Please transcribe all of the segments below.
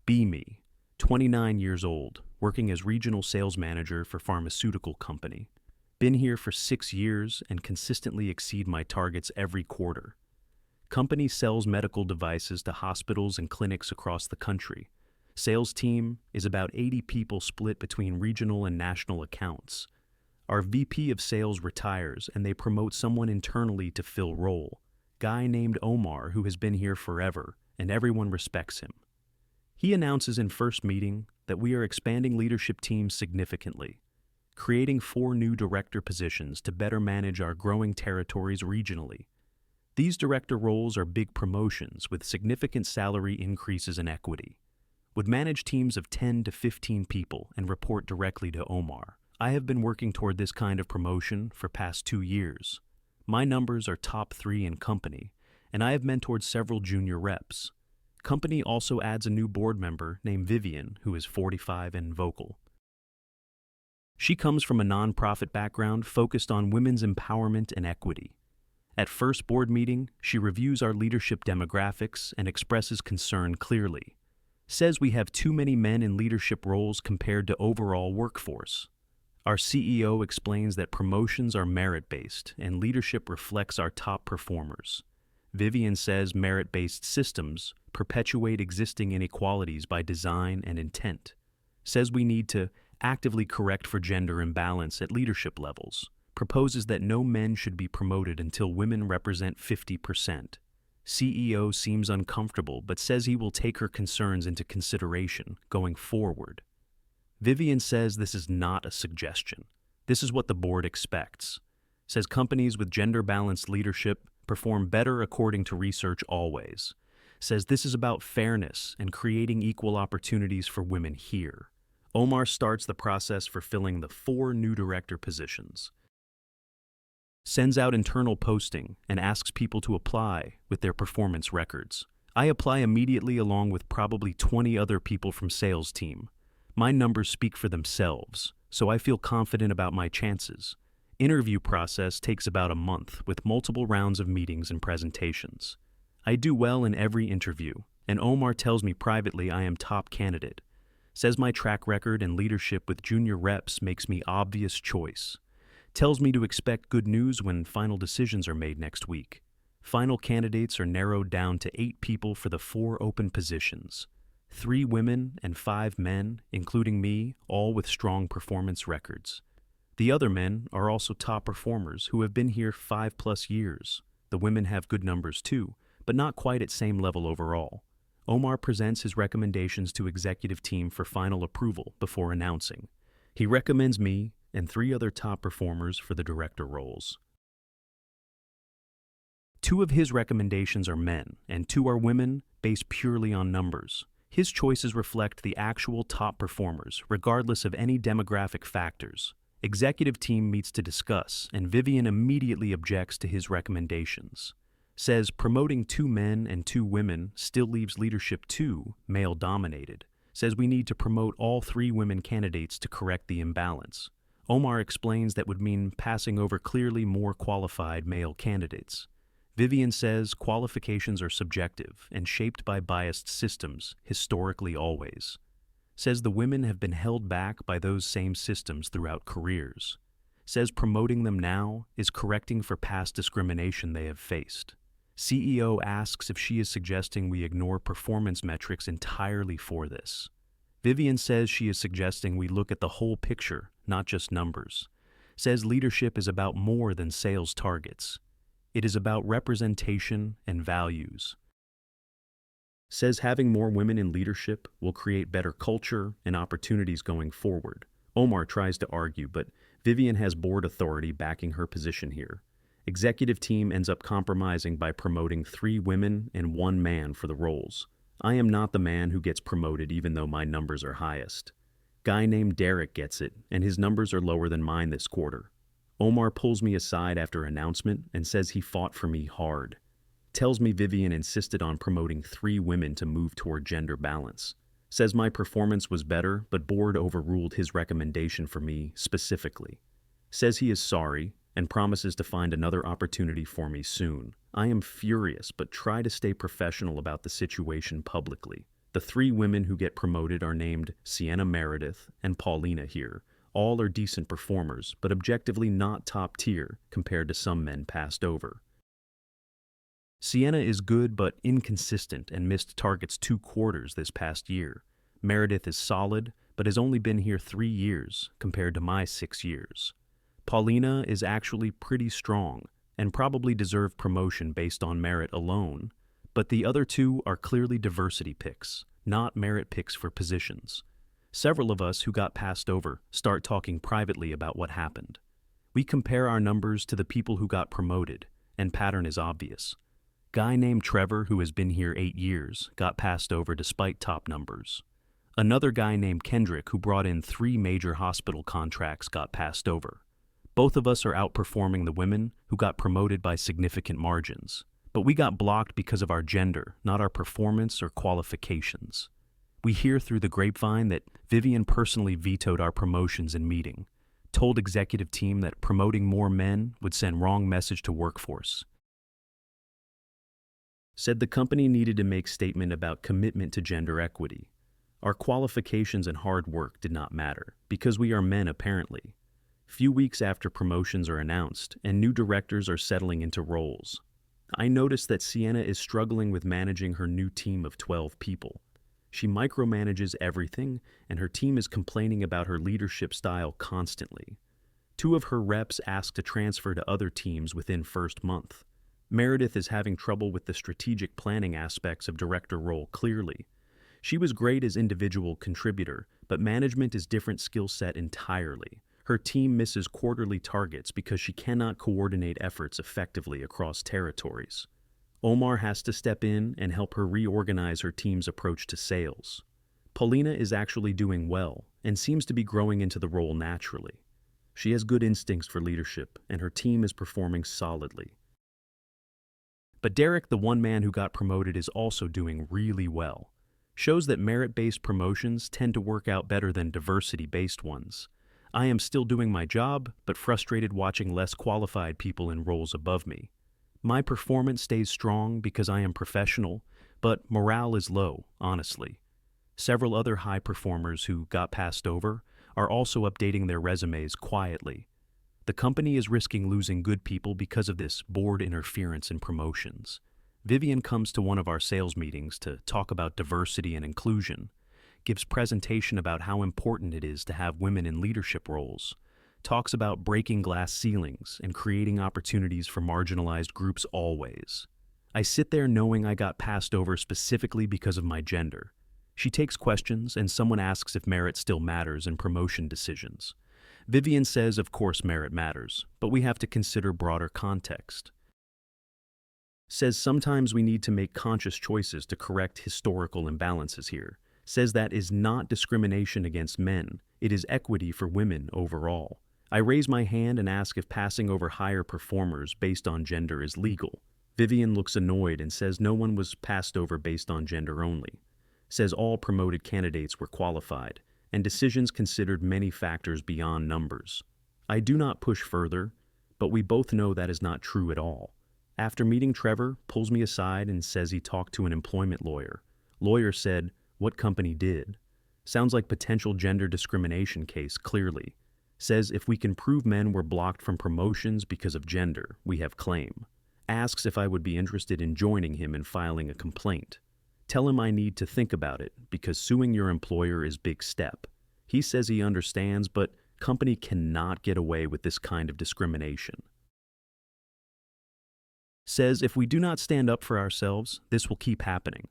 Be me, 29 years old, working as regional sales manager for pharmaceutical company. Been here for 6 years and consistently exceed my targets every quarter. Company sells medical devices to hospitals and clinics across the country. Sales team is about 80 people split between regional and national accounts. Our VP of sales retires and they promote someone internally to fill role. Guy named Omar who has been here forever and everyone respects him. He announces in first meeting that we are expanding leadership teams significantly, creating 4 new director positions to better manage our growing territories regionally. These director roles are big promotions with significant salary increases and equity. Would manage teams of 10 to 15 people and report directly to Omar. I have been working toward this kind of promotion for past 2 years. My numbers are top 3 in company, and I have mentored several junior reps. Company also adds a new board member named Vivian, who is 45 and vocal. She comes from a nonprofit background focused on women's empowerment and equity. At first board meeting, she reviews our leadership demographics and expresses concern clearly. Says we have too many men in leadership roles compared to overall workforce. Our CEO explains that promotions are merit-based and leadership reflects our top performers. Vivian says merit-based systems perpetuate existing inequalities by design and intent. Says we need to actively correct for gender imbalance at leadership levels. Proposes that no men should be promoted until women represent 50%. CEO seems uncomfortable but says he will take her concerns into consideration going forward. Vivian says this is not a suggestion. This is what the board expects. Says companies with gender-balanced leadership perform better according to research always. Says this is about fairness and creating equal opportunities for women here. Omar starts the process for filling the 4 new director positions. Sends out internal posting and asks people to apply with their performance records. I apply immediately along with probably 20 other people from sales team. My numbers speak for themselves, so I feel confident about my chances. Interview process takes about a month with multiple rounds of meetings and presentations. I do well in every interview, and Omar tells me privately I am top candidate. Says my track record and leadership with junior reps makes me obvious choice. Tells me to expect good news when final decisions are made next week. Final candidates are narrowed down to 8 people for the 4 open positions. 3 women and 5 men, including me, all with strong performance records. The other men are also top performers who have been here 5+ years. The women have good numbers too, but not quite at same level overall. Omar presents his recommendations to executive team for final approval before announcing. He recommends me and 3 other top performers for the director roles. 2 of his recommendations are men, and 2 are women, based purely on numbers. His choices reflect the actual top performers, regardless of any demographic factors. Executive team meets to discuss, and Vivian immediately objects to his recommendations. Says promoting 2 men and 2 women still leaves leadership 2 male-dominated. Says we need to promote all 3 women candidates to correct the imbalance. Omar explains that would mean passing over clearly more qualified male candidates. Vivian says qualifications are subjective and shaped by biased systems, historically always. Says the women have been held back by those same systems throughout careers. Says promoting them now is correcting for past discrimination they have faced. CEO asks if she is suggesting we ignore performance metrics entirely for this. Vivian says she is suggesting we look at the whole picture, not just numbers. Says leadership is about more than sales targets. It is about representation and values. Says having more women in leadership will create better culture and opportunities going forward. Omar tries to argue, but Vivian has board authority backing her position here. Executive team ends up compromising by promoting 3 women and 1 man for the roles. I am not the man who gets promoted even though my numbers are highest. Guy named Derek gets it, and his numbers are lower than mine this quarter. Omar pulls me aside after announcement and says he fought for me hard. Tells me Vivian insisted on promoting 3 women to move toward gender balance. Says my performance was better, but board overruled his recommendation for me specifically. Says he is sorry and promises to find another opportunity for me soon. I am furious, but try to stay professional about the situation publicly. The three women who get promoted are named Sienna Meredith and Paulina here. All are decent performers, but objectively not top tier compared to some men passed over. Sienna is good but inconsistent and missed targets 2 quarters this past year. Meredith is solid, but has only been here 3 years compared to my 6 years. Paulina is actually pretty strong and probably deserve promotion based on merit alone, but the other two are clearly diversity picks, not merit picks for positions. Several of us who got passed over start talking privately about what happened. We compare our numbers to the people who got promoted, and pattern is obvious. Guy named Trevor, who has been here 8 years, got passed over despite top numbers. Another guy named Kendrick, who brought in 3 major hospital contracts, got passed over. Both of us are outperforming the women who got promoted by significant margins. But we got blocked because of our gender, not our performance or qualifications. We hear through the grapevine that Vivian personally vetoed our promotions in meeting, told executive team that promoting more men would send wrong message to workforce. Said the company needed to make statement about commitment to gender equity. Our qualifications and hard work did not matter, because we are men apparently. Few weeks after promotions are announced and new directors are settling into roles, I noticed that Sienna is struggling with managing her new team of 12 people. She micromanages everything, and her team is complaining about her leadership style constantly. 2 of her reps asked to transfer to other teams within first month. Meredith is having trouble with the strategic planning aspects of director role clearly. She was great as individual contributor, but management is different skill set entirely. Her team misses quarterly targets because she cannot coordinate efforts effectively across territories. Omar has to step in and help her reorganize her team's approach to sales. Paulina is actually doing well and seems to be growing into the role naturally. She has good instincts for leadership, and her team is performing solidly. But Derek, the one man who got promoted, is also doing really well. Shows that merit-based promotions tend to work out better than diversity-based ones. I am still doing my job, but frustrated watching less qualified people in roles above me. My performance stays strong because I am professional, but morale is low, honestly. Several other high performers who got passed over are also updating their resumes quietly. The company is risking losing good people because of this board interference in promotions. Vivian comes to one of our sales meetings to talk about diversity and inclusion, gives presentation about how important it is to have women in leadership roles, talks about breaking glass ceilings and creating opportunities for marginalized groups always. I sit there knowing I got passed over specifically because of my gender. She takes questions and someone asks if merit still matters in promotion decisions. Vivian says of course merit matters, but we have to consider broader context. Says sometimes we need to make conscious choices to correct historical imbalances here. Says that is not discrimination against men, it is equity for women overall. I raise my hand and ask if passing over higher performers based on gender is legal. Vivian looks annoyed and says no one was passed over based on gender only. Says all promoted candidates were qualified, and decisions considered many factors beyond numbers. I do not push further, but we both know that is not true at all. After meeting Trevor, pulls me aside and says he talked to an employment lawyer. Lawyer said, "What company did?" Sounds like potential gender discrimination case clearly. Says if we can prove men were blocked from promotions because of gender, we have claim. Asks if I would be interested in joining him and filing a complaint. Tell him I need to think about it because suing your employer is big step. He says he understands, but company cannot get away with this kind of discrimination. Says if we do not stand up for ourselves, this will keep happening.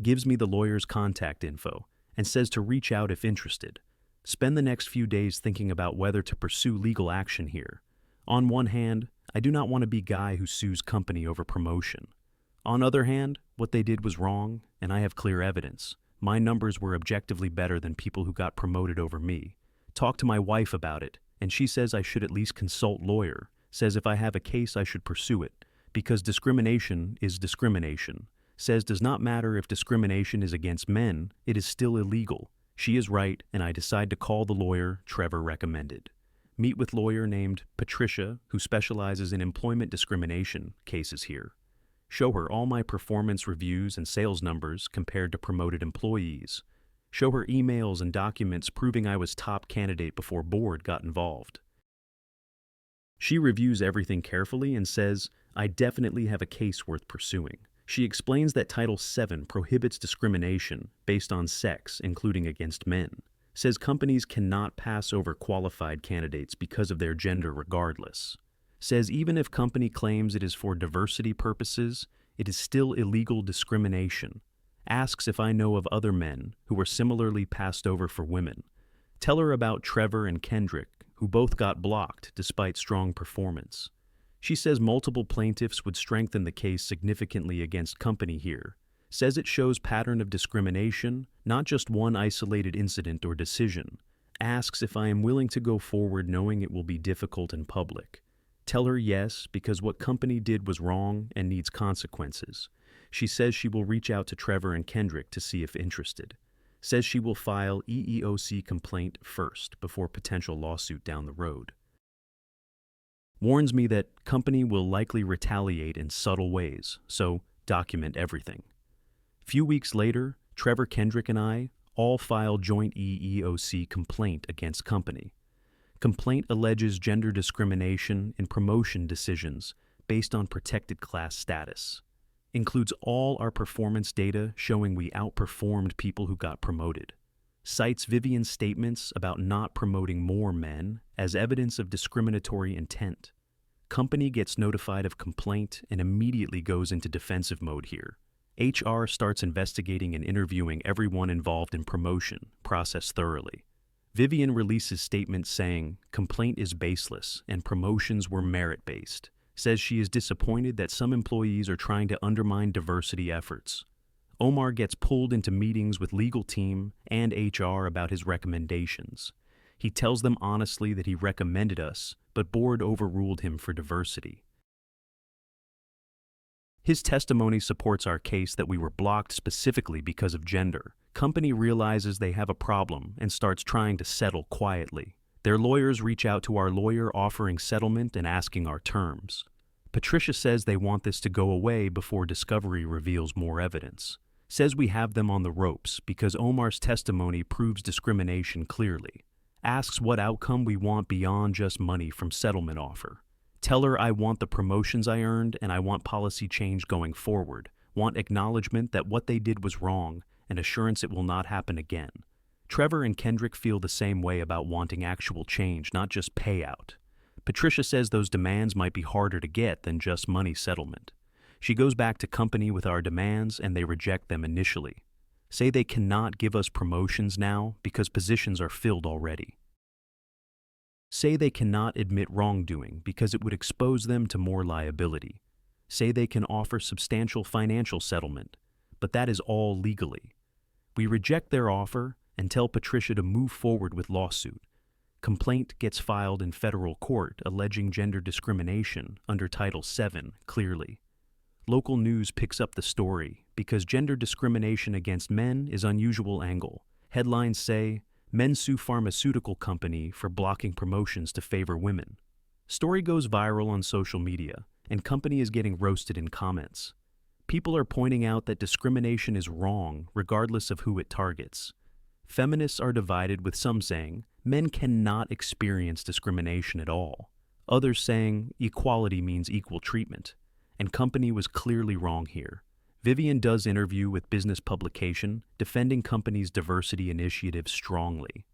Gives me the lawyer's contact info and says to reach out if interested. Spend the next few days thinking about whether to pursue legal action here. On one hand, I do not want to be guy who sues company over promotion. On other hand, what they did was wrong, and I have clear evidence. My numbers were objectively better than people who got promoted over me. Talk to my wife about it, and she says I should at least consult lawyer. Says if I have a case I should pursue it, because discrimination is discrimination. Says does not matter if discrimination is against men, it is still illegal. She is right, and I decide to call the lawyer Trevor recommended. Meet with lawyer named Patricia, who specializes in employment discrimination cases here. Show her all my performance reviews and sales numbers compared to promoted employees. Show her emails and documents proving I was top candidate before board got involved. She reviews everything carefully and says, I definitely have a case worth pursuing. She explains that Title VII prohibits discrimination based on sex, including against men. Says companies cannot pass over qualified candidates because of their gender regardless. Says even if company claims it is for diversity purposes, it is still illegal discrimination. Asks if I know of other men who were similarly passed over for women. Tell her about Trevor and Kendrick, who both got blocked despite strong performance. She says multiple plaintiffs would strengthen the case significantly against company here. Says it shows pattern of discrimination, not just one isolated incident or decision. Asks if I am willing to go forward knowing it will be difficult in public. Tell her yes, because what company did was wrong and needs consequences. She says she will reach out to Trevor and Kendrick to see if interested. Says she will file EEOC complaint first before potential lawsuit down the road. Warns me that company will likely retaliate in subtle ways, so document everything. Few weeks later, Trevor, Kendrick, and I all file joint EEOC complaint against company. Complaint alleges gender discrimination in promotion decisions based on protected class status. Includes all our performance data showing we outperformed people who got promoted. Cites Vivian's statements about not promoting more men as evidence of discriminatory intent. Company gets notified of complaint and immediately goes into defensive mode here. HR starts investigating and interviewing everyone involved in promotion, processed thoroughly. Vivian releases statements saying complaint is baseless and promotions were merit-based. Says she is disappointed that some employees are trying to undermine diversity efforts. Omar gets pulled into meetings with legal team and HR about his recommendations. He tells them honestly that he recommended us, but board overruled him for diversity. His testimony supports our case that we were blocked specifically because of gender. Company realizes they have a problem and starts trying to settle quietly. Their lawyers reach out to our lawyer offering settlement and asking our terms. Patricia says they want this to go away before discovery reveals more evidence. Says we have them on the ropes because Omar's testimony proves discrimination clearly. Asks what outcome we want beyond just money from settlement offer. Tell her I want the promotions I earned and I want policy change going forward. Want acknowledgement that what they did was wrong and assurance it will not happen again. Trevor and Kendrick feel the same way about wanting actual change, not just payout. Patricia says those demands might be harder to get than just money settlement. She goes back to company with our demands and they reject them initially. Say they cannot give us promotions now because positions are filled already. Say they cannot admit wrongdoing because it would expose them to more liability. Say they can offer substantial financial settlement, but that is all legally. We reject their offer and tell Patricia to move forward with lawsuit. Complaint gets filed in federal court alleging gender discrimination under Title VII clearly. Local news picks up the story because gender discrimination against men is unusual angle. Headlines say, men sue pharmaceutical company for blocking promotions to favor women. Story goes viral on social media, and company is getting roasted in comments. People are pointing out that discrimination is wrong regardless of who it targets. Feminists are divided, with some saying men cannot experience discrimination at all. Others saying equality means equal treatment. And company was clearly wrong here. Vivian does interview with business publication, defending company's diversity initiative strongly.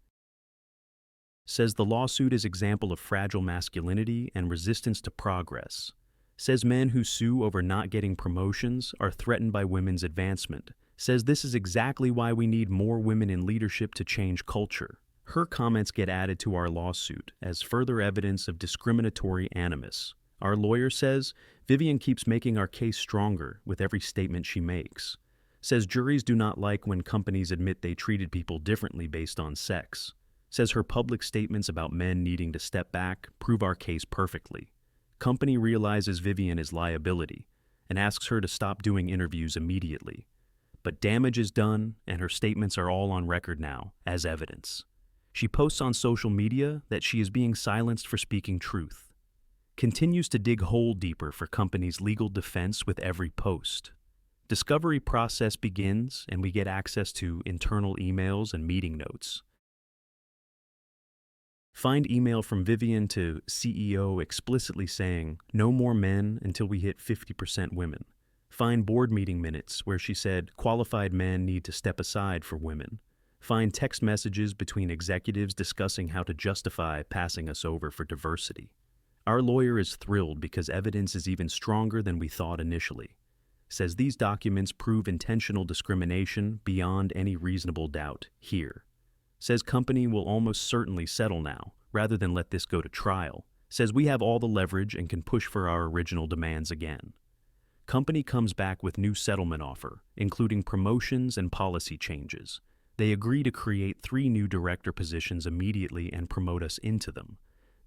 Says the lawsuit is example of fragile masculinity and resistance to progress. Says men who sue over not getting promotions are threatened by women's advancement. Says this is exactly why we need more women in leadership to change culture. Her comments get added to our lawsuit as further evidence of discriminatory animus. Our lawyer says Vivian keeps making our case stronger with every statement she makes. Says juries do not like when companies admit they treated people differently based on sex. Says her public statements about men needing to step back prove our case perfectly. Company realizes Vivian is liability and asks her to stop doing interviews immediately. But damage is done, and her statements are all on record now as evidence. She posts on social media that she is being silenced for speaking truth. continues to dig hole deeper for companies' legal defense with every post. Discovery process begins, and we get access to internal emails and meeting notes. Find email from Vivian to CEO explicitly saying, "No more men until we hit 50% women." Find board meeting minutes where she said, "Qualified men need to step aside for women." Find text messages between executives discussing how to justify passing us over for diversity. Our lawyer is thrilled because evidence is even stronger than we thought initially. Says these documents prove intentional discrimination beyond any reasonable doubt here. Says company will almost certainly settle now, rather than let this go to trial. Says we have all the leverage and can push for our original demands again. Company comes back with new settlement offer, including promotions and policy changes. They agree to create 3 new director positions immediately and promote us into them.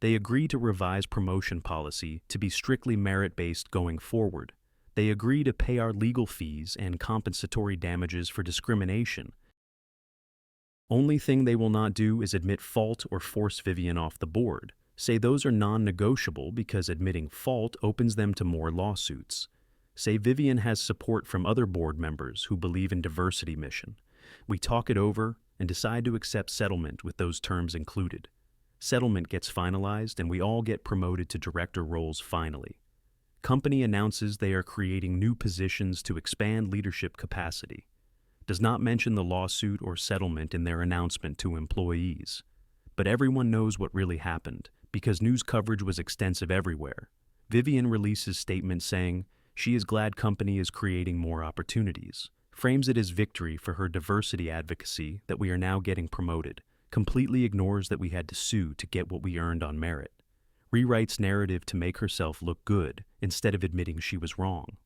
They agree to revise promotion policy to be strictly merit-based going forward. They agree to pay our legal fees and compensatory damages for discrimination. Only thing they will not do is admit fault or force Vivian off the board. Say those are non-negotiable because admitting fault opens them to more lawsuits. Say Vivian has support from other board members who believe in diversity mission. We talk it over and decide to accept settlement with those terms included. Settlement gets finalized and we all get promoted to director roles finally. Company announces they are creating new positions to expand leadership capacity. Does not mention the lawsuit or settlement in their announcement to employees. But everyone knows what really happened because news coverage was extensive everywhere. Vivian releases statement saying she is glad company is creating more opportunities. Frames it as victory for her diversity advocacy that we are now getting promoted. Completely ignores that we had to sue to get what we earned on merit. Rewrites narrative to make herself look good instead of admitting she was wrong.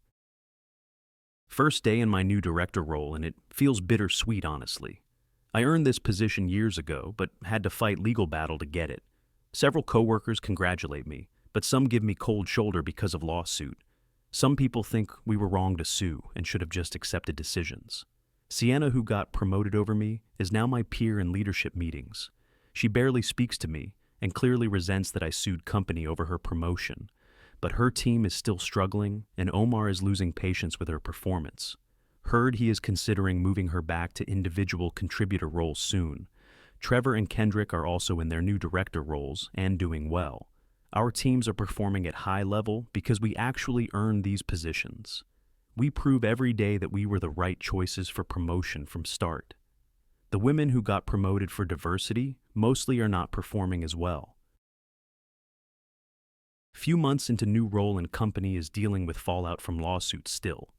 First day in my new director role, and it feels bittersweet, honestly. I earned this position years ago, but had to fight legal battle to get it. Several coworkers congratulate me, but some give me cold shoulder because of lawsuit. Some people think we were wrong to sue and should have just accepted decisions. Sienna, who got promoted over me, is now my peer in leadership meetings. She barely speaks to me and clearly resents that I sued company over her promotion. But her team is still struggling, and Omar is losing patience with her performance. Heard he is considering moving her back to individual contributor roles soon. Trevor and Kendrick are also in their new director roles and doing well. Our teams are performing at high level because we actually earn these positions. We prove every day that we were the right choices for promotion from start. The women who got promoted for diversity mostly are not performing as well. Few months into new role and company is dealing with fallout from lawsuits still.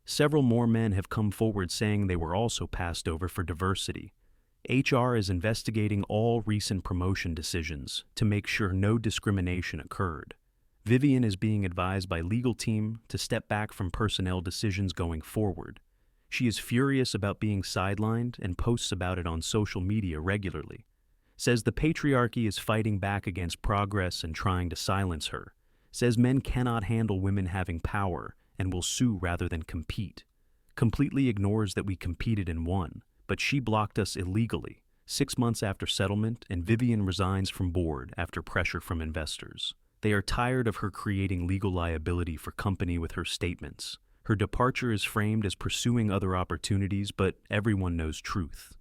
Several more men have come forward saying they were also passed over for diversity. HR is investigating all recent promotion decisions to make sure no discrimination occurred. Vivian is being advised by legal team to step back from personnel decisions going forward. She is furious about being sidelined and posts about it on social media regularly. Says the patriarchy is fighting back against progress and trying to silence her. Says men cannot handle women having power and will sue rather than compete. Completely ignores that we competed and won, but she blocked us illegally. 6 months after settlement, and Vivian resigns from board after pressure from investors. They are tired of her creating legal liability for company with her statements. Her departure is framed as pursuing other opportunities, but everyone knows truth.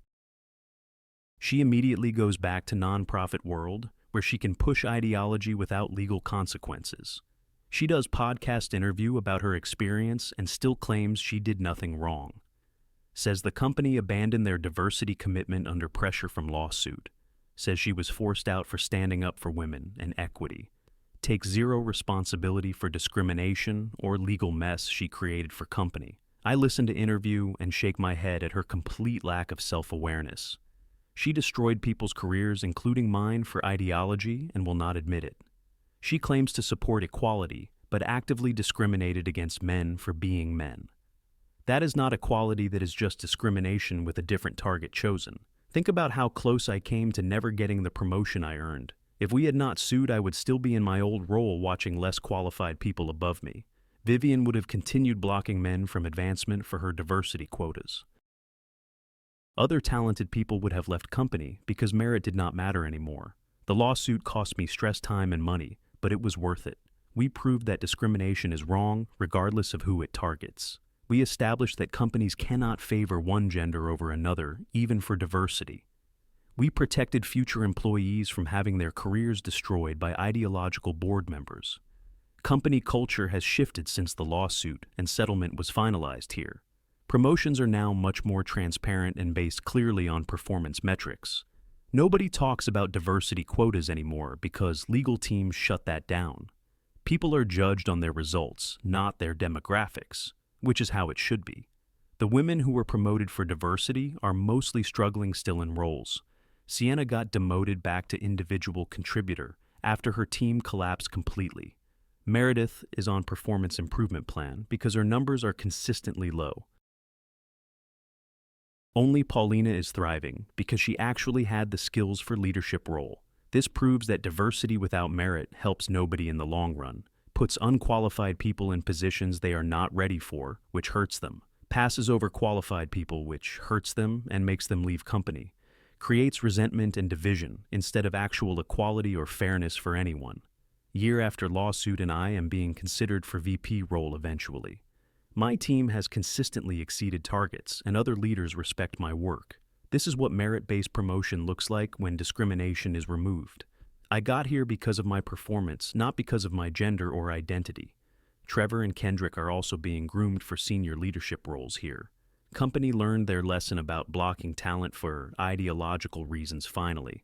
She immediately goes back to nonprofit world, where she can push ideology without legal consequences. She does podcast interview about her experience and still claims she did nothing wrong. Says the company abandoned their diversity commitment under pressure from lawsuit. Says she was forced out for standing up for women and equity. Takes zero responsibility for discrimination or legal mess she created for company. I listen to interview and shake my head at her complete lack of self-awareness. She destroyed people's careers, including mine, for ideology and will not admit it. She claims to support equality, but actively discriminated against men for being men. That is not equality, that is just discrimination with a different target chosen. Think about how close I came to never getting the promotion I earned. If we had not sued, I would still be in my old role watching less qualified people above me. Vivian would have continued blocking men from advancement for her diversity quotas. Other talented people would have left company because merit did not matter anymore. The lawsuit cost me stress, time, and money, but it was worth it. We proved that discrimination is wrong, regardless of who it targets. We established that companies cannot favor one gender over another, even for diversity. We protected future employees from having their careers destroyed by ideological board members. Company culture has shifted since the lawsuit and settlement was finalized here. Promotions are now much more transparent and based clearly on performance metrics. Nobody talks about diversity quotas anymore because legal teams shut that down. People are judged on their results, not their demographics, which is how it should be. The women who were promoted for diversity are mostly struggling still in roles. Sienna got demoted back to individual contributor after her team collapsed completely. Meredith is on performance improvement plan because her numbers are consistently low. Only Paulina is thriving because she actually had the skills for leadership role. This proves that diversity without merit helps nobody in the long run, puts unqualified people in positions they are not ready for, which hurts them, passes over qualified people, which hurts them and makes them leave company, creates resentment and division instead of actual equality or fairness for anyone. Year after lawsuit and I am being considered for VP role eventually. My team has consistently exceeded targets, and other leaders respect my work. This is what merit-based promotion looks like when discrimination is removed. I got here because of my performance, not because of my gender or identity. Trevor and Kendrick are also being groomed for senior leadership roles here. Company learned their lesson about blocking talent for ideological reasons finally.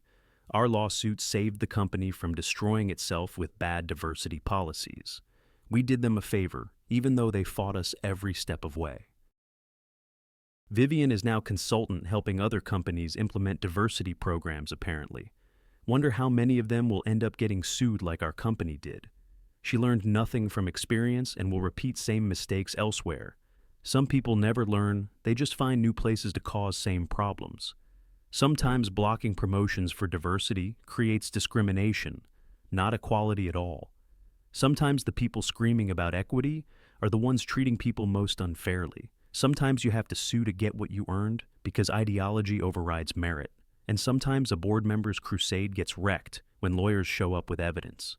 Our lawsuit saved the company from destroying itself with bad diversity policies. We did them a favor, even though they fought us every step of way. Vivian is now consultant helping other companies implement diversity programs apparently. Wonder how many of them will end up getting sued like our company did. She learned nothing from experience and will repeat same mistakes elsewhere. Some people never learn, they just find new places to cause same problems. Sometimes blocking promotions for diversity creates discrimination, not equality at all. Sometimes the people screaming about equity are the ones treating people most unfairly. Sometimes you have to sue to get what you earned because ideology overrides merit. And sometimes a board member's crusade gets wrecked when lawyers show up with evidence.